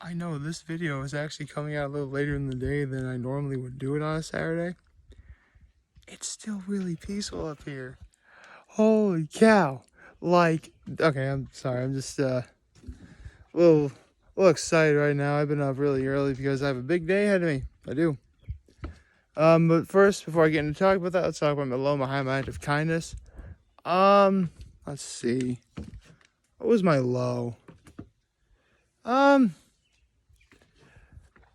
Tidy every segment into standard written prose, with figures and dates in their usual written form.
I know this video is actually coming out a little later in the day than I normally would do it on a Saturday. It's still really peaceful up here. Holy cow. Okay, I'm sorry. I'm just a little excited right now. I've been up really early because I have a big day ahead of me. I do. But first, before I get into talk about that, let's talk about my low, my high, my act of kindness. Let's see. What was my low?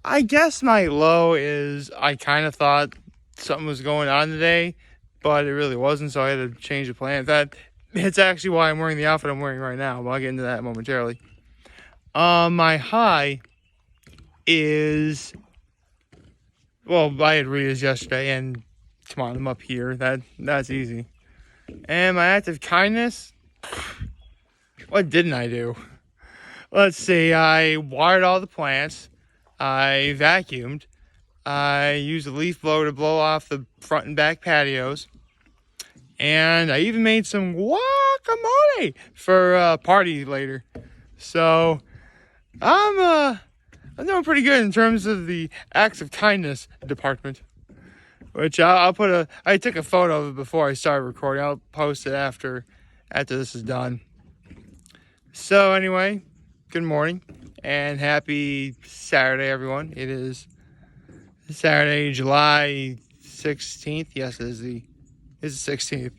I guess my low is I kind of thought something was going on today, but it really wasn't, so I had to change the plan. It's actually why I'm wearing the outfit I'm wearing right now, but I'll get into that momentarily. My high is, well, I had Rita's yesterday, and come on, I'm up here. That's easy. And my act of kindness, what didn't I do? Let's see, I watered all the plants. I vacuumed. I used a leaf blower to blow off the front and back patios. And I even made some guacamole for a party later. So I'm doing pretty good in terms of the acts of kindness department. Which I took a photo of it before I started recording. I'll post it after this is done. So anyway, good morning and happy Saturday, everyone. It is Saturday, July 16th. Yes, it's the 16th.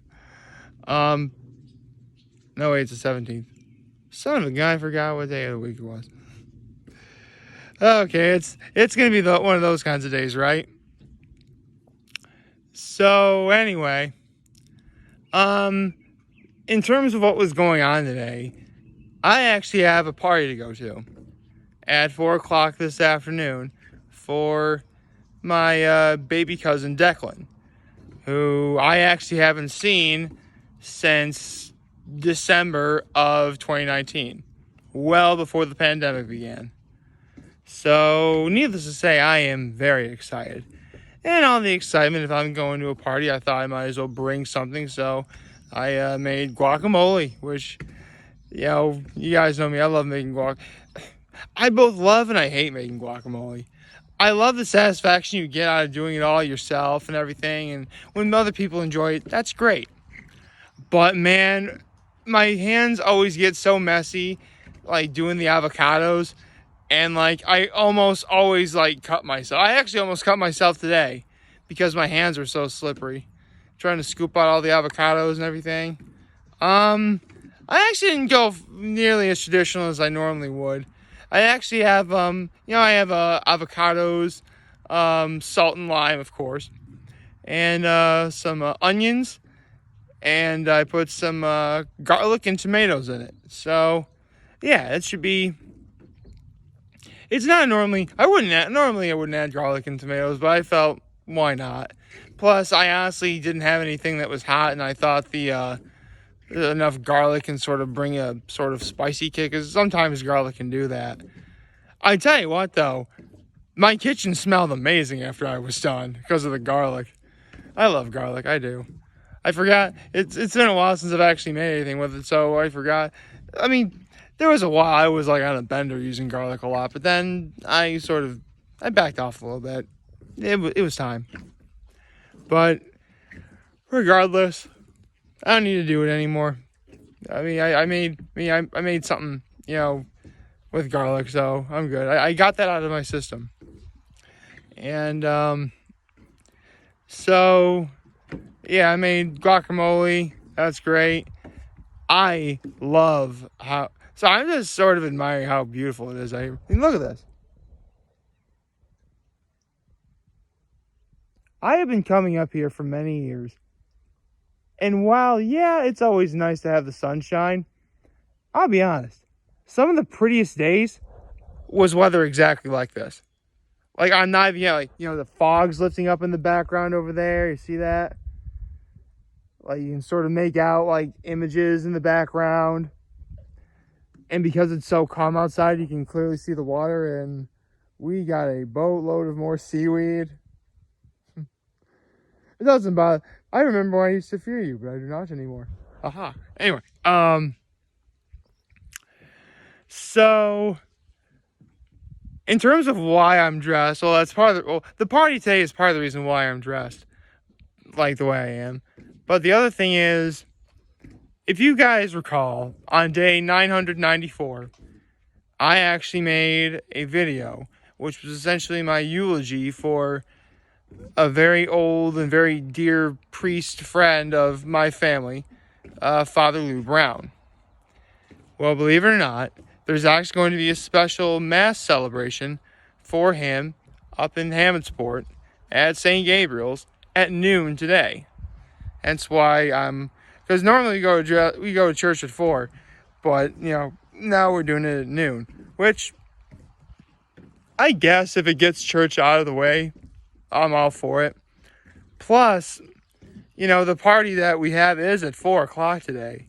No, wait, it's the 17th. Son of a gun, I forgot what day of the week it was. Okay, it's gonna be one of those kinds of days, right? So anyway, in terms of what was going on today, I actually have a party to go to at 4 o'clock this afternoon for my baby cousin Declan, who I actually haven't seen since December of 2019, well before the pandemic began. So needless to say, I am very excited. And all the excitement, if I'm going to a party, I thought I might as well bring something. So I made guacamole, which, you know, you guys know me. I love making guac. I both love and I hate making guacamole. I love the satisfaction you get out of doing it all yourself and everything. And when other people enjoy it, that's great. But man, my hands always get so messy, like doing the avocados. And like, I almost always like cut myself. I actually almost cut myself today because my hands were so slippery. Trying to scoop out all the avocados and everything. I actually didn't go nearly as traditional as I normally would. I actually have, I have avocados, salt and lime, of course, and some onions, and I put some garlic and tomatoes in it. So, yeah, it should be. It's not normally. I wouldn't add garlic and tomatoes, but I felt why not. Plus, I honestly didn't have anything that was hot, and I thought the enough garlic can sort of bring a sort of spicy kick, because sometimes garlic can do that. I tell you what, though, my kitchen smelled amazing after I was done because of the garlic. I love garlic, I do. I forgot, it's been a while since I've actually made anything with it, so I forgot. I mean, there was a while I was like on a bender using garlic a lot, but then I backed off a little bit. It was time. But regardless, I don't need to do it anymore. I mean, I made something, with garlic, so I'm good. I got that out of my system. And so yeah, I made guacamole. That's great. I love how. So I'm just sort of admiring how beautiful it is. I mean, look at this. I have been coming up here for many years. And while, yeah, it's always nice to have the sunshine, I'll be honest. Some of the prettiest days was weather exactly like this. Like, I'm not even, the fog's lifting up in the background over there. You see that? Like, you can sort of make out, like, images in the background. And because it's so calm outside, you can clearly see the water. And we got a boatload of more seaweed. It doesn't bother. I remember when I used to fear you, but I do not anymore. Aha. Anyway, so in terms of why I'm dressed, well, that's part of the party today is part of the reason why I'm dressed like the way I am. But the other thing is, if you guys recall, on day 994, I actually made a video, which was essentially my eulogy for a very old and very dear priest friend of my family, Father Lou Brown. Well, believe it or not, there's actually going to be a special mass celebration for him up in Hammondsport at St. Gabriel's at noon today. Hence why because normally we go to church at 4, but now we're doing it at noon, which I guess if it gets church out of the way, I'm all for it. Plus, the party that we have is at 4 o'clock today,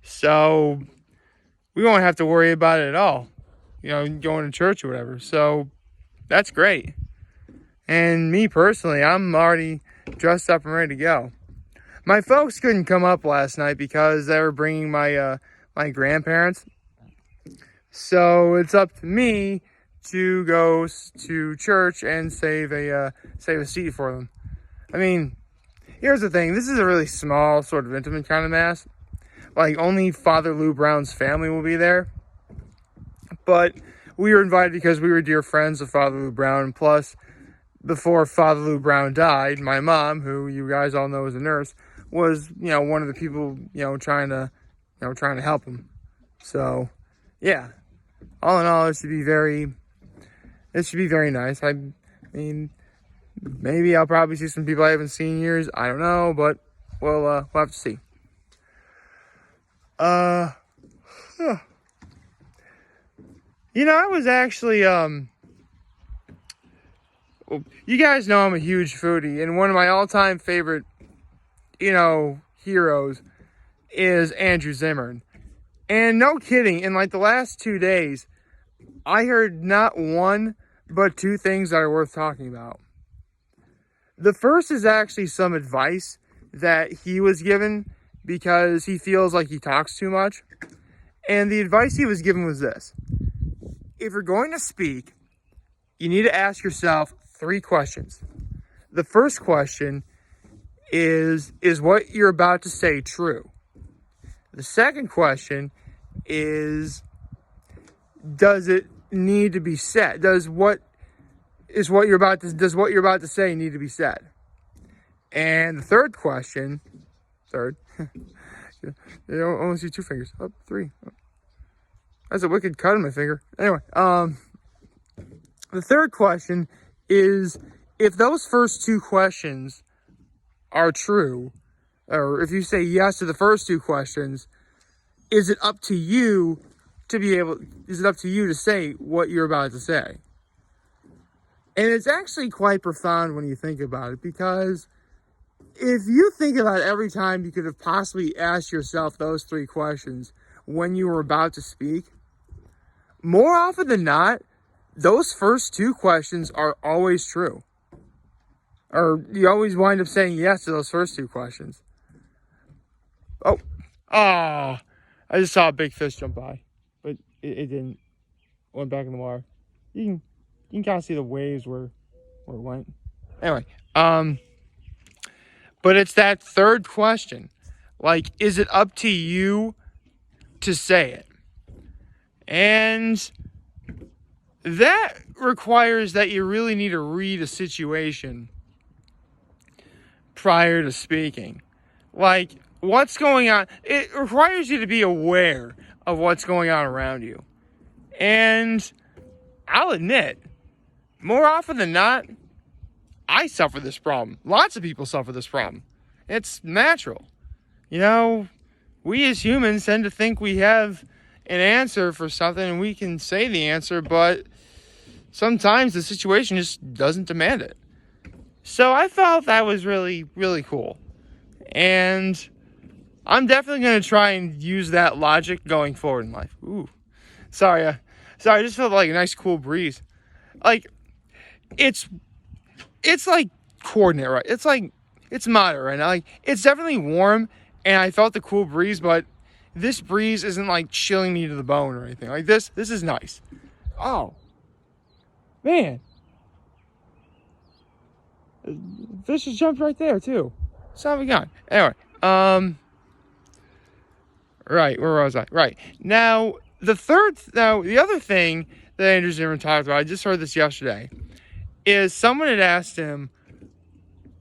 so we won't have to worry about it at all, going to church or whatever. So that's great. And me personally, I'm already dressed up and ready to go. My folks couldn't come up last night because they were bringing my grandparents. So it's up to me to go to church and save a seat for them. I mean, here's the thing. This is a really small, sort of intimate kind of mass. Like, only Father Lou Brown's family will be there. But we were invited because we were dear friends of Father Lou Brown. Plus, before Father Lou Brown died, my mom, who you guys all know is a nurse, was, one of the people, trying to help him. So, yeah. All in all, it should be very nice. I mean, maybe I'll probably see some people I haven't seen in years. I don't know, but we'll have to see. I was actually, you guys know I'm a huge foodie, and one of my all-time favorite, heroes is Andrew Zimmern. And no kidding, in like the last 2 days, I heard not one, but 2 things that are worth talking about. The first is actually some advice that he was given because he feels like he talks too much. And the advice he was given was this: if you're going to speak, you need to ask yourself 3 questions. The first question is what you're about to say true? The second question is, does it need to be said? Does what you're about to say need to be said? And the third question, you only see 2 fingers. Oh, 3. That's a wicked cut in my finger. Anyway, the third question is, if those first 2 questions are true, or if you say yes to the first 2 questions, is it up to you to say what you're about to say? And it's actually quite profound when you think about it, because if you think about every time you could have possibly asked yourself those 3 questions when you were about to speak, more often than not, those first 2 questions are always true. Or you always wind up saying yes to those first 2 questions. I just saw a big fish jump by, but it didn't. Went back in the water. You can kind of see the waves where it went. Anyway, but it's that third question. Like, is it up to you to say it? And that requires that you really need to read a situation prior to speaking. Like, what's going on? It requires you to be aware of what's going on around you. And I'll admit, more often than not, I suffer this problem. Lots of people suffer this problem. It's natural. We as humans tend to think we have an answer for something and we can say the answer, but sometimes the situation just doesn't demand it. So I felt that was really, really cool. And I'm definitely going to try and use that logic going forward in life. Ooh. Sorry, I just felt like a nice cool breeze. Like, it's like coordinate, right? It's moderate right now. Like, it's definitely warm, and I felt the cool breeze, but this breeze isn't like chilling me to the bone or anything. Like, this is nice. Oh. Man, fish just jumped right there too. Son of a gun. Anyway, right, where was I? Right. Now, the other thing that Andrew Zimmern talked about, I just heard this yesterday, is someone had asked him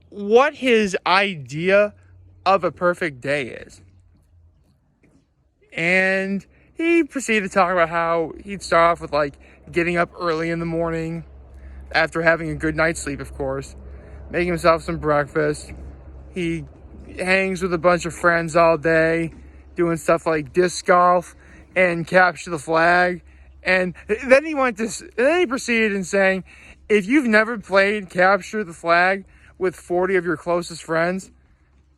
what his idea of a perfect day is. And he proceeded to talk about how he'd start off with, like, getting up early in the morning after having a good night's sleep, of course, making himself some breakfast. He hangs with a bunch of friends all day, doing stuff like disc golf and capture the flag. And then he proceeded in saying, if you've never played capture the flag with 40 of your closest friends,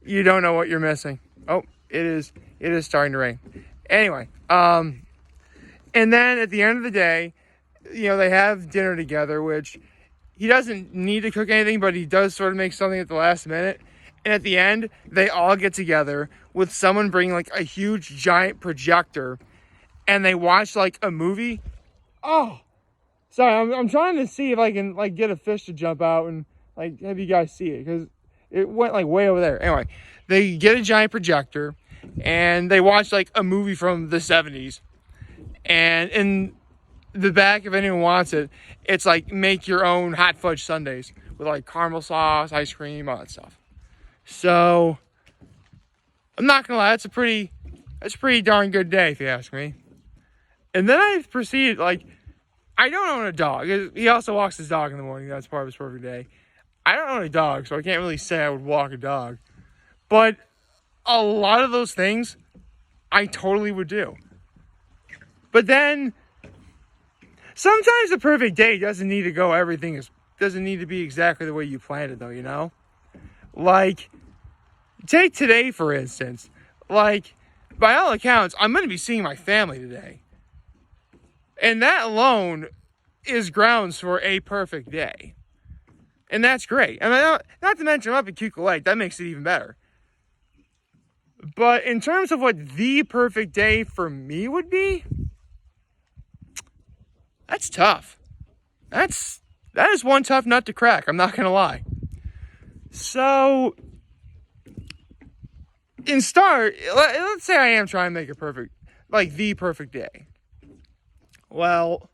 you don't know what you're missing. Oh, it is starting to rain. Anyway, and then at the end of the day, they have dinner together, which he doesn't need to cook anything, but he does sort of make something at the last minute. And at the end, they all get together with someone bringing like a huge giant projector, and they watch like a movie. Oh, sorry, I'm trying to see if I can like get a fish to jump out and like have you guys see it, because it went like way over there. Anyway, they get a giant projector and they watch like a movie from the 70s. And in the back, if anyone wants it, it's like make your own hot fudge sundaes with like caramel sauce, ice cream, all that stuff. So I'm not gonna lie, that's a pretty darn good day if you ask me. And then I proceeded, like, I don't own a dog. He also walks his dog in the morning. That's part of his perfect day. I don't own a dog, so I can't really say I would walk a dog. But a lot of those things I totally would do. But then sometimes the perfect day doesn't need to go doesn't need to be exactly the way you planned it, though, Like, take today, for instance. Like, by all accounts, I'm going to be seeing my family today. And that alone is grounds for a perfect day. And that's great. I mean, not to mention I'm up at Cuckoo Lake. That makes it even better. But in terms of what the perfect day for me would be, that's tough. That is one tough nut to crack. I'm not going to lie. So, let's say I am trying to make the perfect day. Well,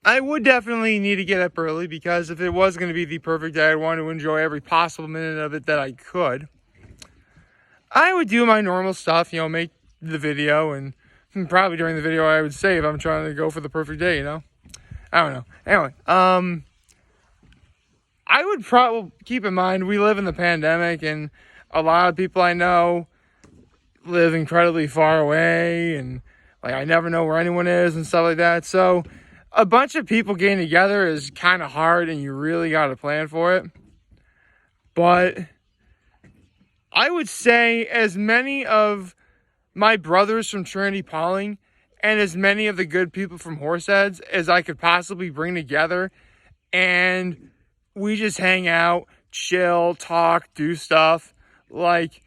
I would definitely need to get up early, because if it was going to be the perfect day, I'd want to enjoy every possible minute of it that I could. I would do my normal stuff, make the video, and probably during the video I would say if I'm trying to go for the perfect day, I don't know. Anyway, I would probably keep in mind we live in the pandemic, and a lot of people I know live incredibly far away, and like I never know where anyone is and stuff like that. So a bunch of people getting together is kind of hard, and you really got to plan for it. But I would say as many of my brothers from Trinity Pauling and as many of the good people from Horseheads as I could possibly bring together, and we just hang out, chill, talk, do stuff. Like,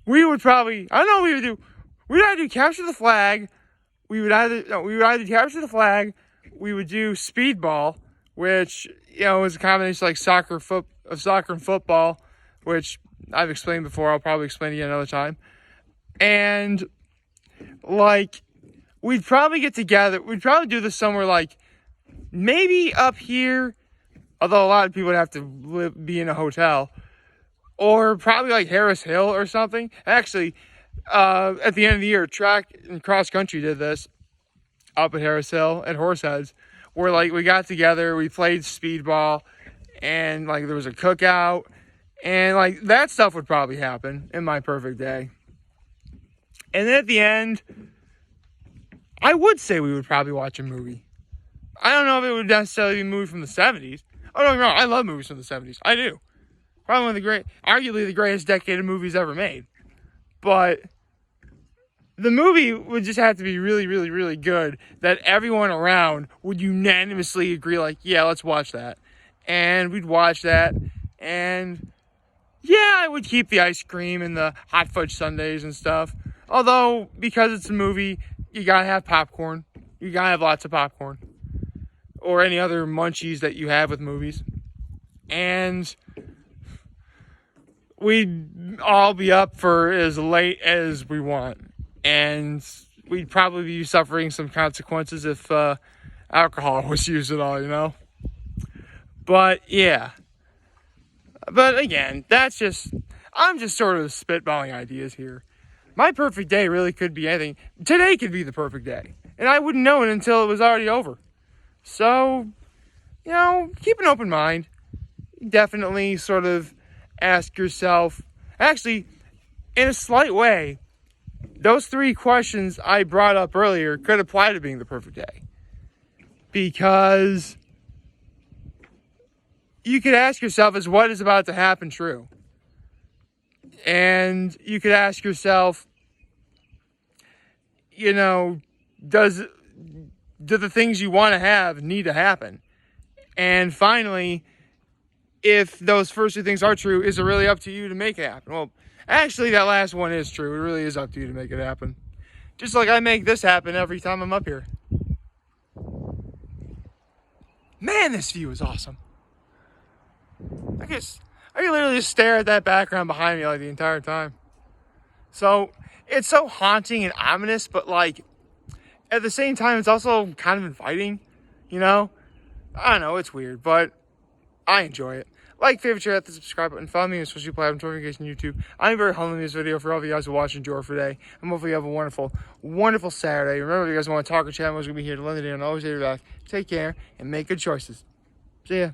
we would probably, I don't know what we would do. We'd either capture the flag. We would either capture the flag. We would do speedball, which, is a combination like soccer and football, which I've explained before. I'll probably explain again another time. And, like, we'd probably get together. We'd probably do this somewhere like maybe up here, although a lot of people would have to be in a hotel, or probably like Harris Hill or something. Actually, at the end of the year, track and cross country did this up at Harris Hill at Horseheads, where like we got together, we played speedball, and like there was a cookout, and like that stuff would probably happen in my perfect day. And then at the end, I would say we would probably watch a movie. I don't know if it would necessarily be a movie from the 70s. Oh, don't get me wrong, I love movies from the 70s. I do. Probably one of arguably the greatest decade of movies ever made. But the movie would just have to be really, really, really good that everyone around would unanimously agree, like, yeah, let's watch that. And we'd watch that. And yeah, I would keep the ice cream and the hot fudge sundaes and stuff. Although, because it's a movie, you gotta have popcorn. You gotta have lots of popcorn. or any other munchies that you have with movies. And we'd all be up for as late as we want. And we'd probably be suffering some consequences if alcohol was used at all, you know? But yeah. But again, I'm just sort of spitballing ideas here. My perfect day really could be anything. Today could be the perfect day. And I wouldn't know it until it was already over. So, you know, keep an open mind. Definitely sort of ask yourself, actually, in a slight way, those 3 questions I brought up earlier could apply to being the perfect day. Because you could ask yourself, is what is about to happen true? And you could ask yourself, you know, do the things you want to have need to happen? And finally, if those first 2 things are true, is it really up to you to make it happen? Well, actually, that last one is true. It really is up to you to make it happen. Just like I make this happen every time I'm up here. Man, this view is awesome. I can literally just stare at that background behind me like the entire time. So, it's so haunting and ominous, but like, at the same time, it's also kind of inviting, you know? I don't know, it's weird, but I enjoy it. Like, favorite, share, hit the subscribe button, follow me on social platforms, notification, YouTube. I'm very humble in this video for all of you guys who watch and enjoy for today. And hopefully you have a wonderful, wonderful Saturday. Remember, if you guys want to talk or chat, I'm going to be here to lend it in. Always here back. Take care and make good choices. See ya.